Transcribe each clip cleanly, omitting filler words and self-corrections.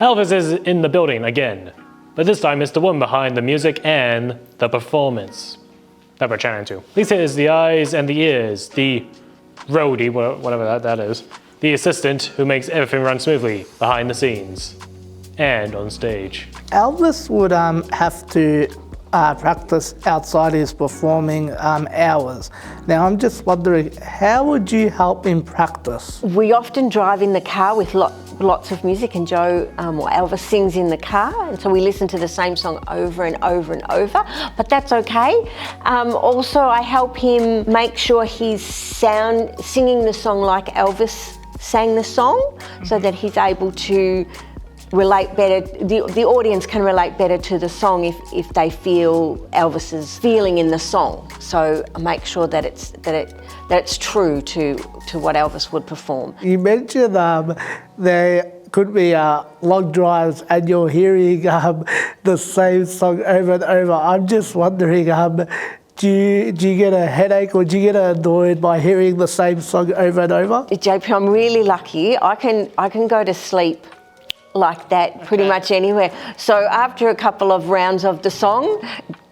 Elvis is in the building again, but this time it's the woman behind the music and the performance that we're chatting to. Leisa is the eyes and the ears, the roadie, whatever that is, the assistant who makes everything run smoothly behind the scenes and on stage. Elvis would have to practice outside his performing hours. Now I'm just wondering, how would you help him practice? We often drive in the car with lots of music, and Joe or Elvis sings in the car, and so we listen to the same song over and over and over, but that's okay. Also, I help him make sure he's singing the song like Elvis sang the song, so that he's able to relate better, the audience can relate better to the song if they feel Elvis's feeling in the song. So I make sure that it's true to what Elvis would perform. You mentioned there could be long drives and you're hearing the same song over and over. I'm just wondering, do you get a headache or do you get annoyed by hearing the same song over and over? JP, I'm really lucky. I can go to sleep like that pretty much anywhere. So after a couple of rounds of the song,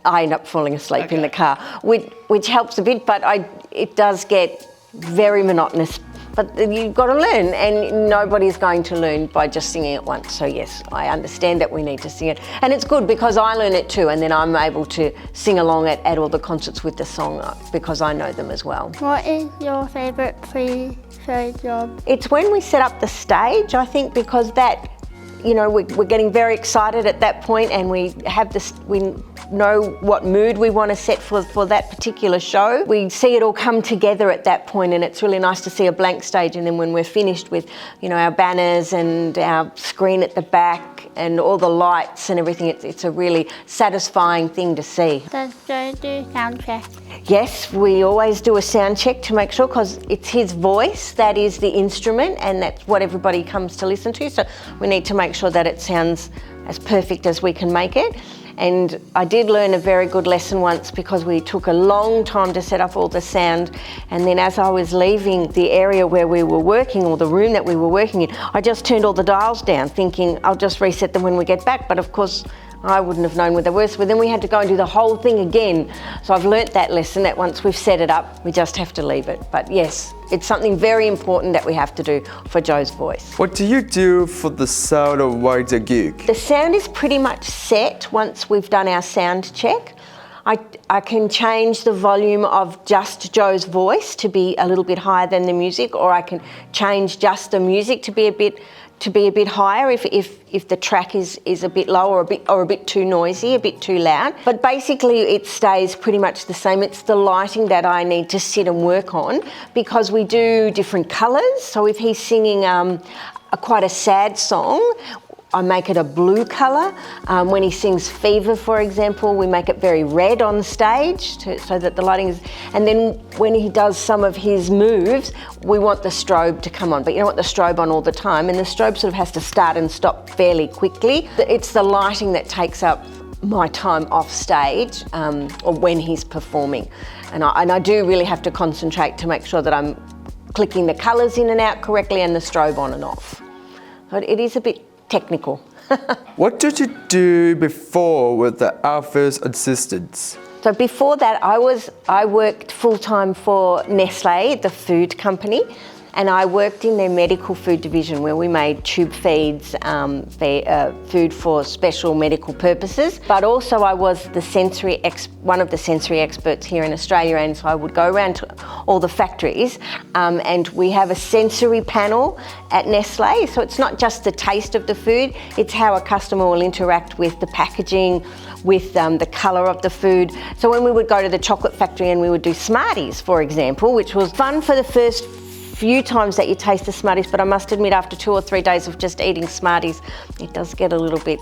I end up falling asleep in the car, which helps a bit, but it does get very monotonous. But you've got to learn, and nobody's going to learn by just singing it once. So yes, I understand that we need to sing it. And it's good because I learn it too, and then I'm able to sing along at all the concerts with the song because I know them as well. What is your favourite pre-show job? It's when we set up the stage, I think, because that, you know, we're getting very excited at that point, and we know what mood we want to set for that particular show. We see it all come together at that point, and it's really nice to see a blank stage, and then when we're finished with, you know, our banners and our screen at the back and all the lights and everything, it's a really satisfying thing to see. Does Joe do sound check? Yes, we always do a sound check to make sure, because it's his voice that is the instrument, and that's what everybody comes to listen to, so we need to make sure that it sounds as perfect as we can make it. And I did learn a very good lesson once, because we took a long time to set up all the sound, and then as I was leaving the area where we were working, or the room that we were working in, I just turned all the dials down thinking I'll just reset them when we get back, but of course I wouldn't have known where they were, so then we had to go and do the whole thing again. So I've learnt that lesson, that once we've set it up, we just have to leave it. But yes, it's something very important that we have to do for Joe's voice. What do you do for the sound of wider gig? The sound is pretty much set once we've done our sound check. I can change the volume of just Joe's voice to be a little bit higher than the music, or I can change just the music to be a bit higher if the track is a bit low or a bit too noisy, a bit too loud. But basically it stays pretty much the same. It's the lighting that I need to sit and work on, because we do different colours. So if he's singing quite a sad song, I make it a blue colour. When he sings Fever, for example, we make it very red on stage so that the lighting is... And then when he does some of his moves, we want the strobe to come on. But you don't want the strobe on all the time, and the strobe sort of has to start and stop fairly quickly. It's the lighting that takes up my time off stage, or when he's performing. And I do really have to concentrate to make sure that I'm clicking the colours in and out correctly and the strobe on and off. So it is a bit technical. What did you do before with the Elvis assistants? So before that, I worked full-time for Nestle, the food company, and I worked in their medical food division, where we made tube feeds, food for special medical purposes. But also I was one of the sensory experts here in Australia, and so I would go around to all the factories, and we have a sensory panel at Nestle. So it's not just the taste of the food, it's how a customer will interact with the packaging, with the colour of the food. So when we would go to the chocolate factory and we would do Smarties, for example, which was fun for the first few times that you taste the Smarties, but I must admit after 2 or 3 days of just eating Smarties, it does get a little bit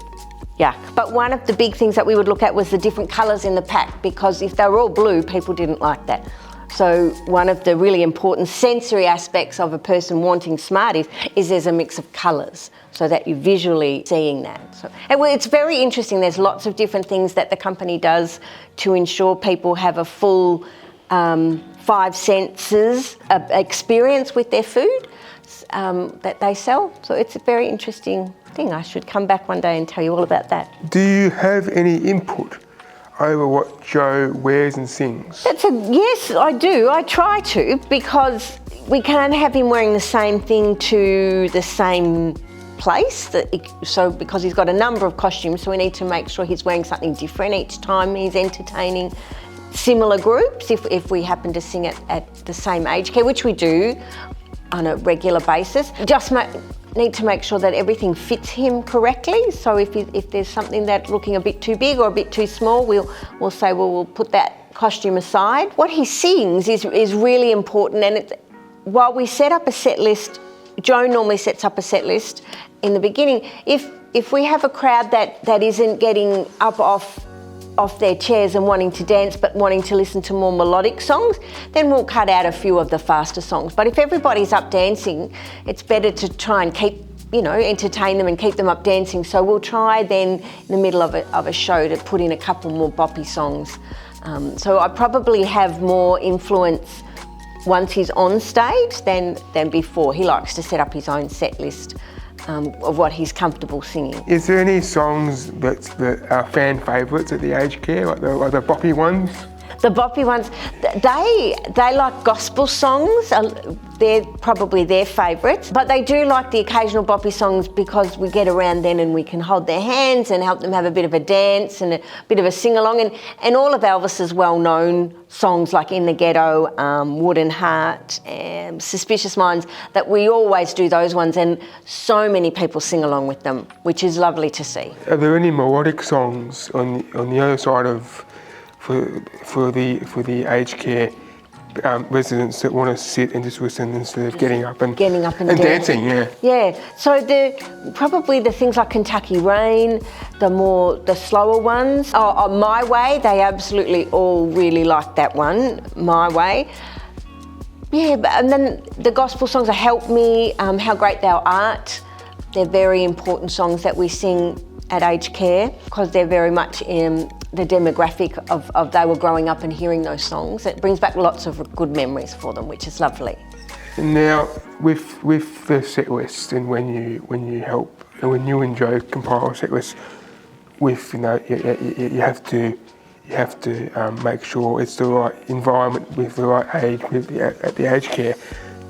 yuck. But one of the big things that we would look at was the different colours in the pack, because if they were all blue, people didn't like that. So one of the really important sensory aspects of a person wanting Smarties is there's a mix of colours, so that you're visually seeing that. So it's very interesting. There's lots of different things that the company does to ensure people have a full 5 senses experience with their food that they sell. So it's very interesting thing. I should come back one day and tell you all about that. Do you have any input over what Joe wears and sings? Yes, I do. I try to, because we can't have him wearing the same thing to the same place. Because he's got a number of costumes, so we need to make sure he's wearing something different each time he's entertaining similar groups, if we happen to sing at the same age care, which we do on a regular basis. Just need to make sure that everything fits him correctly. So if there's something that's looking a bit too big or a bit too small, we'll say, well, we'll put that costume aside. What he sings is really important, and while we set up a set list, Joe normally sets up a set list in the beginning. If we have a crowd that isn't getting up off their chairs and wanting to dance but wanting to listen to more melodic songs, then we'll cut out a few of the faster songs. But if everybody's up dancing, it's better to try and keep, entertain them and keep them up dancing. So we'll try then in the middle of a show to put in a couple more boppy songs. So I probably have more influence once he's on stage than before. He likes to set up his own set list of what he's comfortable singing. Is there any songs that are fan favourites at the aged care, like the boppy ones? The boppy ones, they like gospel songs. They're probably their favourites, but they do like the occasional boppy songs because we get around then and we can hold their hands and help them have a bit of a dance and a bit of a sing-along. And all of Elvis's well-known songs like In the Ghetto, Wooden Heart, Suspicious Minds, that we always do those ones, and so many people sing along with them, which is lovely to see. Are there any melodic songs on the other side of for the aged care residents that want to sit and just listen instead of getting up and dancing? Yeah. So probably the things like Kentucky Rain, the slower ones. My Way, they absolutely all really like that one, My Way. Yeah, and then the gospel songs are Help Me, How Great Thou Art. They're very important songs that we sing at aged care because they're very much in the demographic of they were growing up and hearing those songs. It brings back lots of good memories for them, which is lovely. Now, with the set list, and when you help and when you and Joe compile a set list, you have to make sure it's the right environment with the right age at the aged care.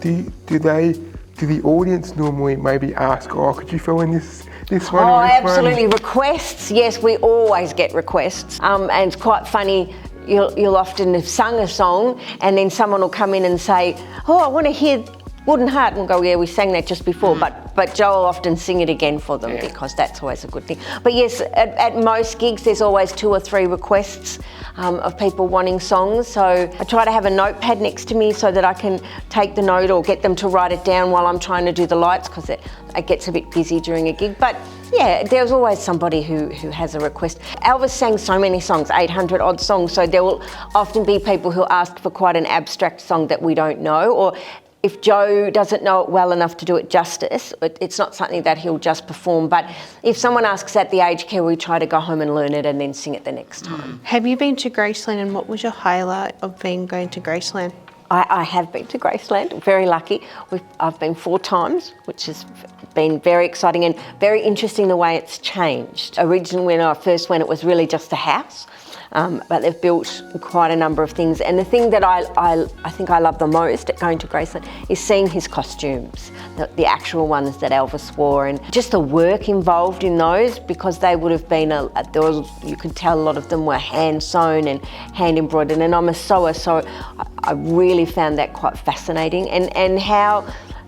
Do the audience normally maybe ask, could you fill in this one? Oh, absolutely. Requests, yes, we always get requests. And it's quite funny, you'll often have sung a song and then someone will come in and say, I want to hear Wooden Heart, and we'll go, yeah, we sang that just before, but Joe will often sing it again for them because that's always a good thing. But yes, at most gigs there's always 2 or 3 requests of people wanting songs, so I try to have a notepad next to me so that I can take the note or get them to write it down while I'm trying to do the lights, because it gets a bit busy during a gig. But yeah, there's always somebody who has a request. Elvis sang so many songs, 800 odd songs, so there will often be people who ask for quite an abstract song that we don't know, or if Joe doesn't know it well enough to do it justice, it's not something that he'll just perform. But if someone asks at the aged care, we try to go home and learn it and then sing it the next time. Have you been to Graceland, and what was your highlight of going to Graceland? I have been to Graceland, very lucky. I've been 4 times, which has been very exciting and very interesting the way it's changed. Originally when I first went, it was really just a house. But they've built quite a number of things. And the thing that I think I love the most at going to Graceland is seeing his costumes, the actual ones that Elvis wore, and just the work involved in those, because they would have been, you could tell a lot of them were hand sewn and hand embroidered. And I'm a sewer, so I really found that quite fascinating. And how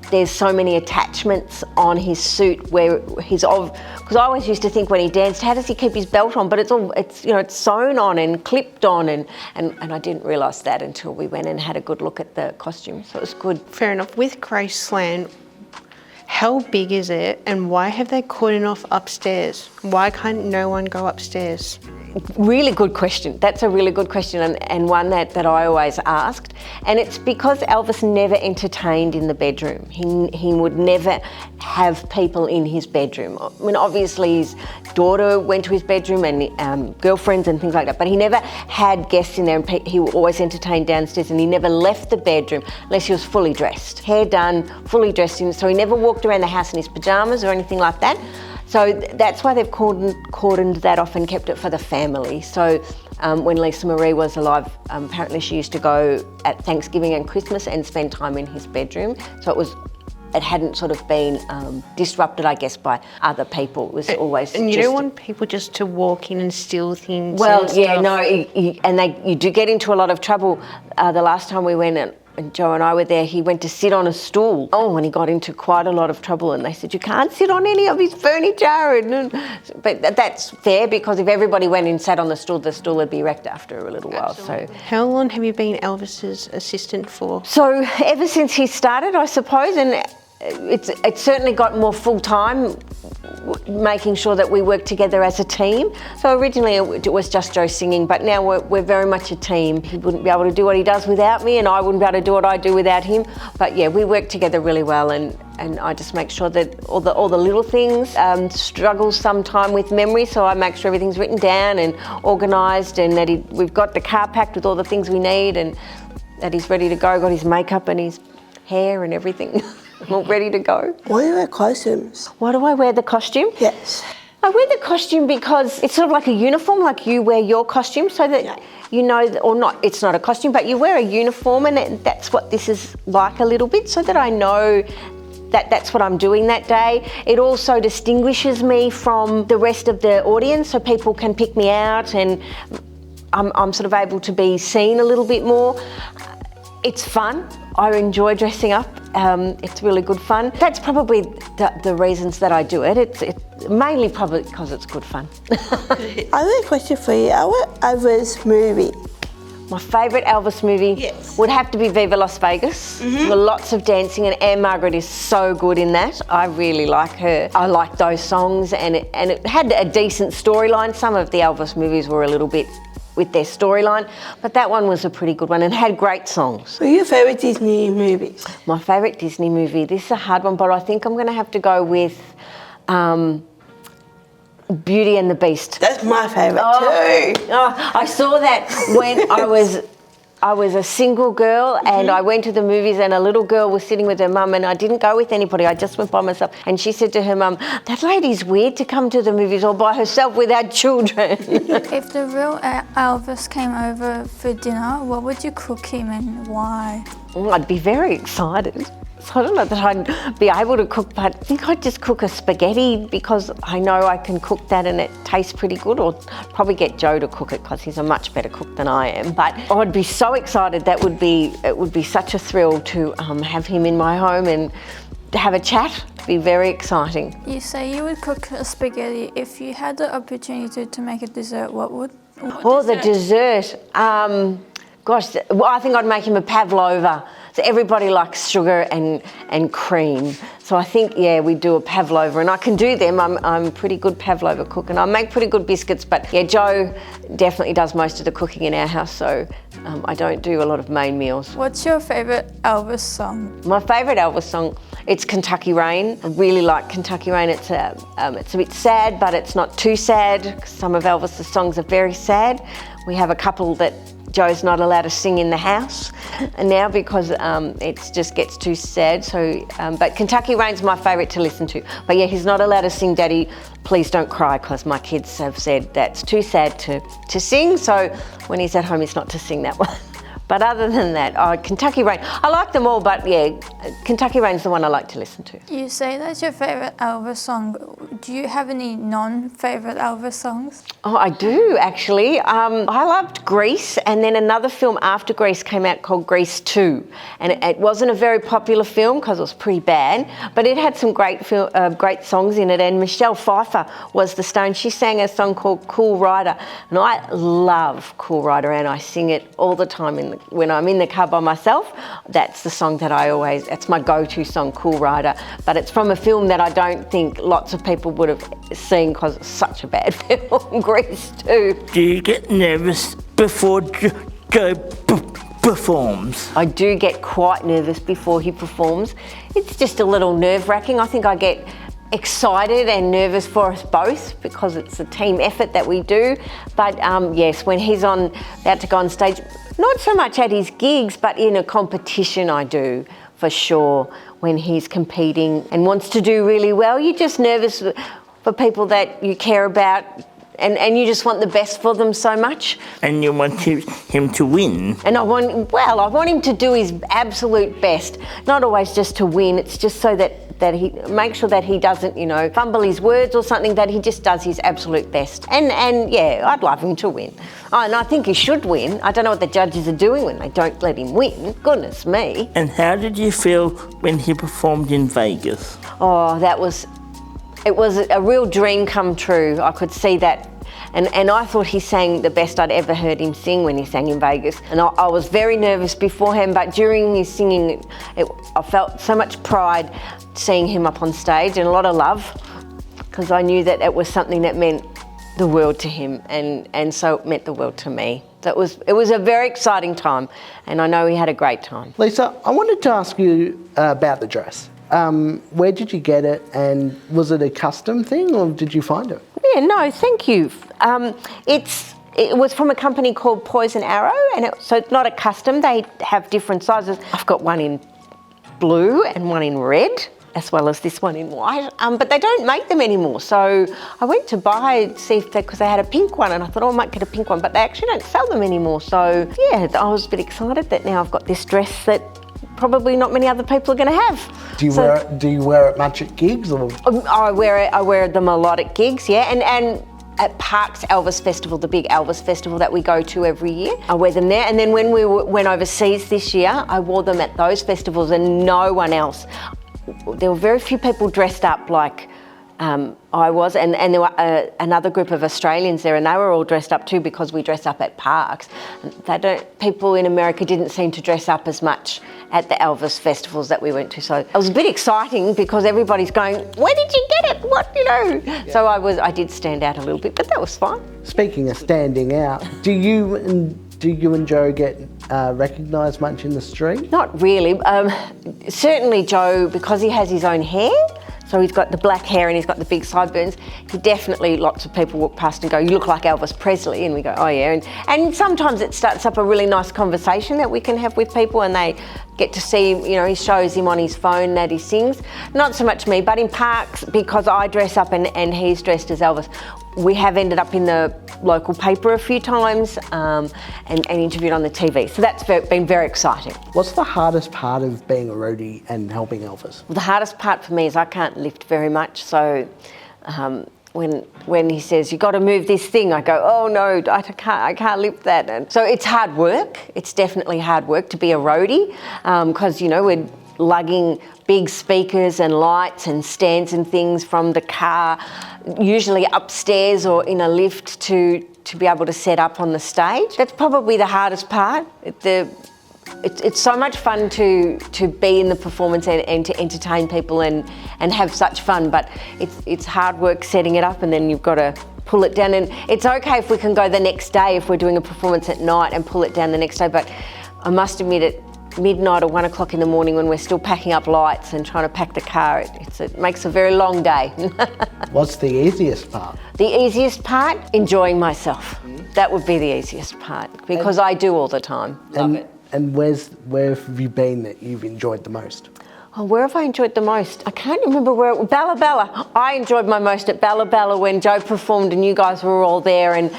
there's so many attachments on his suit where because I always used to think when he danced, how does he keep his belt on? But it's sewn on and clipped on, and I didn't realise that until we went and had a good look at the costume, so it was good. Fair enough. With Graceland, how big is it, and why have they cordoned off upstairs? Why can't no one go upstairs? Really good question. That's a really good question, and one that I always asked. And it's because Elvis never entertained in the bedroom. He would never have people in his bedroom. I mean, obviously his daughter went to his bedroom and girlfriends and things like that, but he never had guests in there, and he always entertained downstairs, and he never left the bedroom unless he was fully dressed. Hair done, fully dressed in, so he never walked around the house in his pyjamas or anything like that. So that's why they've cordoned that off and kept it for the family. So when Leisa Marie was alive, apparently she used to go at Thanksgiving and Christmas and spend time in his bedroom. So it hadn't sort of been disrupted, I guess, by other people. It was always. And you don't want people just to walk in and steal things. Well, and yeah, stuff. no, you do get into a lot of trouble. The last time we went, and Joe and I were there, he went to sit on a stool. Oh, and he got into quite a lot of trouble, and they said, you can't sit on any of his furniture. But that's fair, because if everybody went and sat on the stool would be wrecked after a little while. So, How long have you been Elvis's assistant for? so ever since he started, I suppose, and it's certainly got more full time, making sure that we work together as a team. So originally it was just Joe singing, but now we're very much a team. He wouldn't be able to do what he does without me, and I wouldn't be able to do what I do without him. But yeah, we work together really well, and I just make sure that all the little things, struggles sometime with memory, so I make sure everything's written down and organised, and that we've got the car packed with all the things we need, and that he's ready to go, got his makeup and his hair and everything. All ready to go. Why do you wear costumes? Why do I wear the costume? Yes. I wear the costume because it's sort of like a uniform, like you wear your costume, so that you know, or not, it's not a costume, but you wear a uniform, and that's what this is like a little bit, so that I know that that's what I'm doing that day. It also distinguishes me from the rest of the audience, so people can pick me out, and I'm sort of able to be seen a little bit more. It's fun. I enjoy dressing up. It's really good fun. That's probably the reasons that I do it. It's mainly probably because it's good fun. I have a question for you. What Elvis movie? My favourite Elvis movie would have to be Viva Las Vegas. With lots of dancing, and Anne Margaret is so good in that. I really like her. I like those songs, and it had a decent storyline. Some of the Elvis movies were a little bit with their storyline, but that one was a pretty good one and had great songs. What are your favourite Disney movies? My favourite Disney movie, this is a hard one, but I think I'm going to have to go with Beauty and the Beast. That's my favourite too. Oh, I saw that when I was a single girl, and I went to the movies, and a little girl was sitting with her mum, and I didn't go with anybody, I just went by myself, and she said to her mum, that lady's weird to come to the movies all by herself without children. If the real Elvis came over for dinner, what would you cook him and why? I'd be very excited. So I don't know that I'd be able to cook, but I think I'd just cook a spaghetti, because I know I can cook that and it tastes pretty good, or probably get Joe to cook it because he's a much better cook than I am. But I'd be so excited. It would be such a thrill to have him in my home and to have a chat. It'd be very exciting. You say you would cook a spaghetti. If you had the opportunity to make a dessert, what The dessert. Gosh, well, I think I'd make him a pavlova. So everybody likes sugar and cream. So I think, yeah, we do a pavlova, and I can do them. I'm a pretty good pavlova cook, and I make pretty good biscuits. But yeah, Joe definitely does most of the cooking in our house, so I don't do a lot of main meals. What's your favourite Elvis song? My favourite Elvis song, it's Kentucky Rain. I really like Kentucky Rain. It's a bit sad, but it's not too sad. Some of Elvis's songs are very sad. We have a couple that Joe's not allowed to sing in the house and now, because it just gets too sad. So, but Kentucky Rain's my favourite to listen to. But yeah, he's not allowed to sing Daddy Please Don't Cry, because my kids have said that's too sad to sing. So when he's at home, he's not to sing that one. But other than that, Kentucky Rain, I like them all, but yeah, Kentucky Rain's the one I like to listen to. You say that's your favourite Elvis song. Do you have any non-favourite Elvis songs? Oh, I do, actually. I loved Grease, and then another film after Grease came out called Grease 2. And it wasn't a very popular film because it was pretty bad, but it had some great songs in it, and Michelle Pfeiffer was the star, and she sang a song called Cool Rider. And I love Cool Rider, and I sing it all the time when I'm in the car by myself. That's the song that that's my go-to song, Cool Rider. But it's from a film that I don't think lots of people would have seen because it's such a bad film, Grease 2. Do you get nervous before Joe performs? I do get quite nervous before he performs. It's just a little nerve-wracking. I think I get excited and nervous for us both because it's a team effort that we do. But yes, when he's about to go on stage, not so much at his gigs, but in a competition I do, for sure. When he's competing and wants to do really well, you're just nervous. for people that you care about and you just want the best for them so much. And you want him to win. And I want him to do his absolute best, not always just to win. It's just so that he make sure that he doesn't, fumble his words or something, that he just does his absolute best. And yeah, I'd love him to win. And I think he should win. I don't know what the judges are doing when they don't let him win. Goodness me. And how did you feel when he performed in Vegas? Oh, it was a real dream come true. I could see that. And I thought he sang the best I'd ever heard him sing when he sang in Vegas. And I was very nervous beforehand, but during his singing, I felt so much pride seeing him up on stage and a lot of love, because I knew that it was something that meant the world to him, and so it meant the world to me. So it was a very exciting time, and I know he had a great time. Leisa, I wanted to ask you about the dress. Where did you get it, and was it a custom thing or did you find it? Yeah, no, thank you. It was from a company called Poison Arrow, so it's not a custom. They have different sizes. I've got one in blue and one in red, as well as this one in white, but they don't make them anymore. So I went to because they had a pink one, and I thought, I might get a pink one, but they actually don't sell them anymore. So yeah, I was a bit excited that now I've got this dress that probably not many other people are going to have. Do you wear it much at gigs? Or? I wear them a lot at gigs, yeah, and at Park's Elvis Festival, the big Elvis Festival that we go to every year. I wear them there, and then when we went overseas this year, I wore them at those festivals and no one else. There were very few people dressed up like I was, and there were another group of Australians there, and they were all dressed up too, because we dress up at Parks. People in America didn't seem to dress up as much at the Elvis festivals that we went to. So it was a bit exciting because everybody's going, where did you get it? What, Yeah. So I did stand out a little bit, but that was fine. Speaking of standing out, do you and Joe get recognised much in the street? Not really. Certainly Joe, because he has his own hair, so he's got the black hair and he's got the big sideburns, lots of people walk past and go, you look like Elvis Presley, and we go, oh yeah. And sometimes it starts up a really nice conversation that we can have with people, and they get to see, he shows him on his phone that he sings. Not so much me, but in Parks, because I dress up and he's dressed as Elvis, we have ended up in the local paper a few times and interviewed on the TV. So that's been very exciting. What's the hardest part of being a roadie and helping Elvis? Well, the hardest part for me is I can't lift very much. So when he says, you've got to move this thing, I go, oh no, I can't lift that. And so it's hard work. It's definitely hard work to be a roadie because, we're lugging big speakers and lights and stands and things from the car, usually upstairs or in a lift to be able to set up on the stage. That's probably the hardest part. It's so much fun to be in the performance and to entertain people and have such fun, but it's hard work setting it up, and then you've got to pull it down. And it's okay if we can go the next day if we're doing a performance at night and pull it down the next day, but I must admit at midnight or 1 o'clock in the morning when we're still packing up lights and trying to pack the car, it makes a very long day. What's the easiest part? The easiest part? Enjoying myself. That would be the easiest part, because I do all the time. Love it. And where have you been that you've enjoyed the most? Oh, where have I enjoyed the most? I can't remember where it was. Balla Balla. I enjoyed my most at Balla Balla when Joe performed and you guys were all there and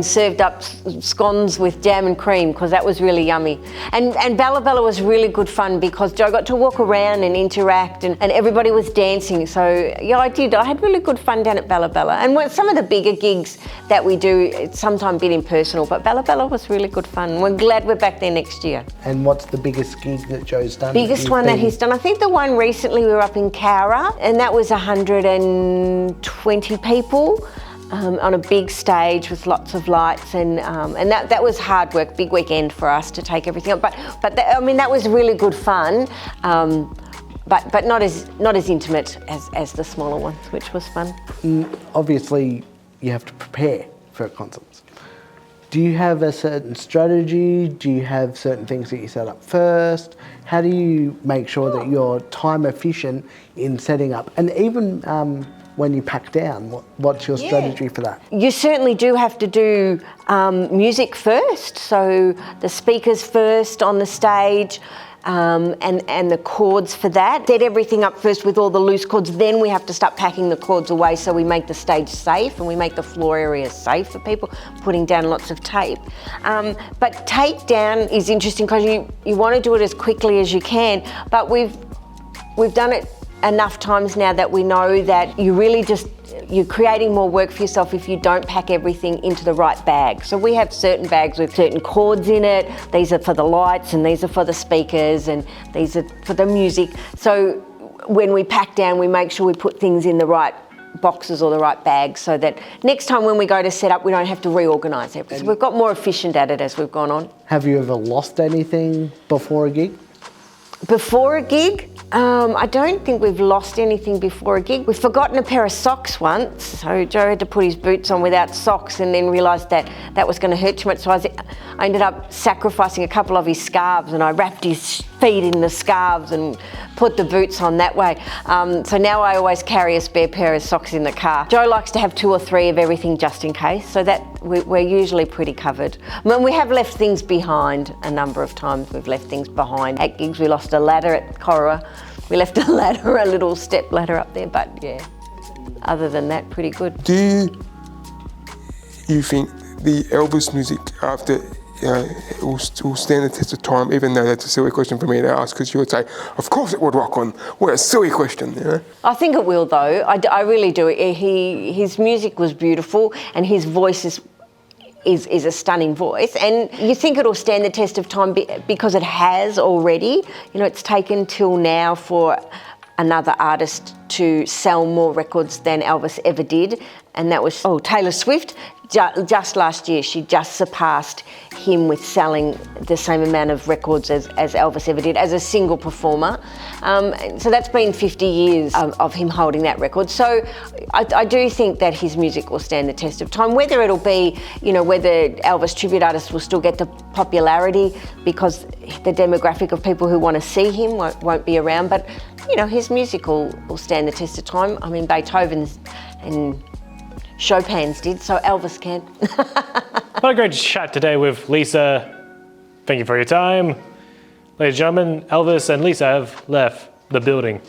served up scones with jam and cream, because that was really yummy. And Balla Balla was really good fun because Joe got to walk around and interact and everybody was dancing. So yeah, I did. I had really good fun down at Balla Balla. And some of the bigger gigs that we do, it's sometimes a bit impersonal, but Balla Balla was really good fun. We're glad we're back there next year. And what's the biggest gig that Joe's done? Biggest one that he's done? I think the one recently we were up in Cowra, and that was 120 people on a big stage with lots of lights, and that was hard work, big weekend for us to take everything up. But that was really good fun, but not as intimate as the smaller ones, which was fun. Obviously, you have to prepare for concerts. Do you have a certain strategy? Do you have certain things that you set up first? How do you make sure that you're time efficient in setting up? And even when you pack down, what's your strategy for that? You certainly do have to do music first, so the speakers first on the stage. and the cords for that. Set everything up first with all the loose cords, then we have to start packing the cords away so we make the stage safe and we make the floor area safe for people, putting down lots of tape. But takedown is interesting because you want to do it as quickly as you can, but we've done it enough times now that we know that you're creating more work for yourself if you don't pack everything into the right bag. So we have certain bags with certain cords in it. These are for the lights and these are for the speakers and these are for the music. So when we pack down, we make sure we put things in the right boxes or the right bags so that next time when we go to set up, we don't have to reorganise everything. So we've got more efficient at it as we've gone on. Have you ever lost anything before a gig? Before a gig? I don't think we've lost anything before a gig. We've forgotten a pair of socks once, so Joe had to put his boots on without socks and then realised that that was going to hurt too much, so I ended up sacrificing a couple of his scarves and I wrapped his feet in the scarves and put the boots on that way. So now I always carry a spare pair of socks in the car. Joe likes to have 2 or 3 of everything just in case, so that we're usually pretty covered. I mean, we have left things behind a number of times. We've left things behind. At gigs, we lost a ladder at Corowa. We left a ladder, a little step ladder up there, but yeah, other than that, pretty good. Do you think the Elvis music after will stand the test of time, even though that's a silly question for me to ask, because you would say, of course it would rock on. What a silly question, you know? I think it will though, I really do. His music was beautiful and his voice is a stunning voice, and you think it'll stand the test of time because it has already. You know, it's taken till now for another artist to sell more records than Elvis ever did, and that was Taylor Swift. Just last year, she just surpassed him with selling the same amount of records as Elvis ever did as a single performer. So that's been 50 years of him holding that record. So I do think that his music will stand the test of time. Whether it'll be, whether Elvis tribute artists will still get the popularity because the demographic of people who want to see him won't be around, but his music will stand the test of time. I mean, Beethoven's and Chopin's did, so Elvis can. What a great chat today with Leisa. Thank you for your time. Ladies and gentlemen, Elvis and Leisa have left the building.